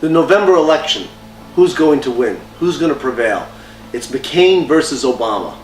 The November election, who's going to win? Who's going to prevail? It's McCain versus Obama.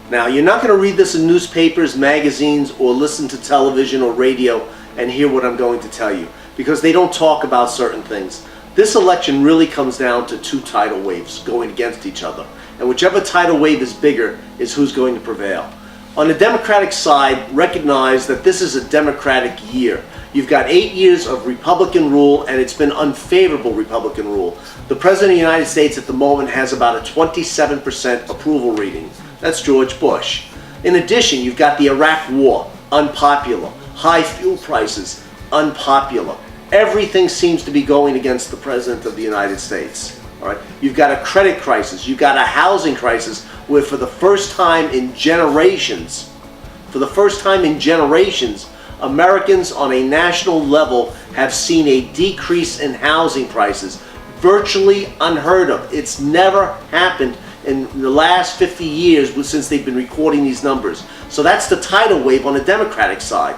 Now, you're not going to read this in newspapers, magazines, or listen to television or radio and hear what I'm going to tell you, because they don't talk about certain things. This election really comes down to two tidal waves going against each other, and whichever tidal wave is bigger is who's going to prevail. On the Democratic side, recognize that this is a Democratic year. You've got 8 years of Republican rule, and it's been unfavorable Republican rule. The President of the United States at the moment has about a 27% approval rating. That's George Bush. In addition, you've got the Iraq War, unpopular. High fuel prices, unpopular. Everything seems to be going against the President of the United States. All right? You've got a credit crisis. You've got a housing crisis where for the first time in generations, Americans on a national level have seen a decrease in housing prices. Virtually unheard of. It's never happened in the last 50 years since they've been recording these numbers. So that's the tidal wave on the Democratic side.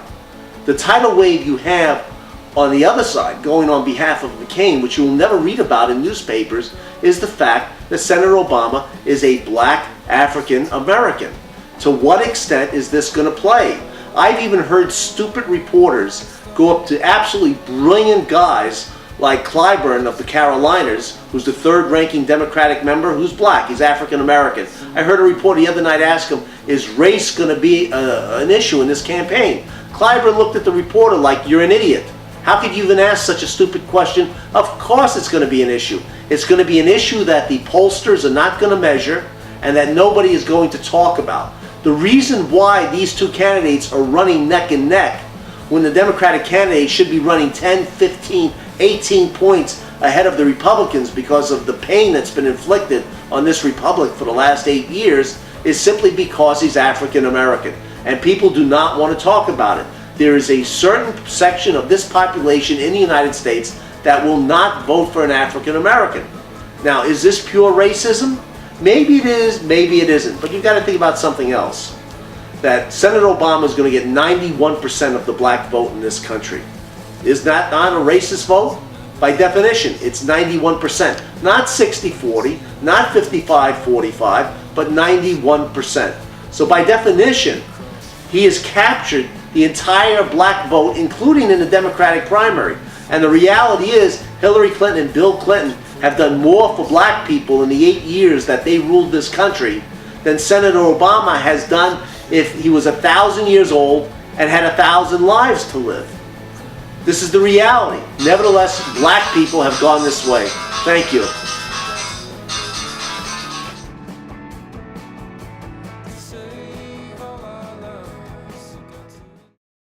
The tidal wave you have on the other side, going on behalf of McCain, which you will never read about in newspapers, is the fact that Senator Obama is a black African American. To what extent is this going to play? I've even heard stupid reporters go up to absolutely brilliant guys like Clyburn of the Carolinas, who's the third-ranking Democratic member, who's black. He's African American. I heard a reporter the other night ask him, is race going to be an issue in this campaign? Clyburn looked at the reporter like, you're an idiot. How could you even ask such a stupid question? Of course it's going to be an issue. It's going to be an issue that the pollsters are not going to measure and that nobody is going to talk about. The reason why these two candidates are running neck and neck when the Democratic candidate should be running 10, 15, 18 points ahead of the Republicans because of the pain that's been inflicted on this republic for the last 8 years is simply because he's African American. And people do not want to talk about it. There is a certain section of this population in the United States that will not vote for an African American. Now, is this pure racism? Maybe it is, maybe it isn't. But you've got to think about something else. That Senator Obama is going to get 91% of the black vote in this country. Is that not a racist vote? By definition, it's 91%. Not 60-40, not 55-45, but 91%. So by definition, he has captured the entire black vote, including in the Democratic primary. And the reality is, Hillary Clinton and Bill Clinton have done more for black people in the 8 years that they ruled this country than Senator Obama has done if he was 1,000 years old and had 1,000 lives to live. This is the reality. Nevertheless, black people have gone this way. Thank you.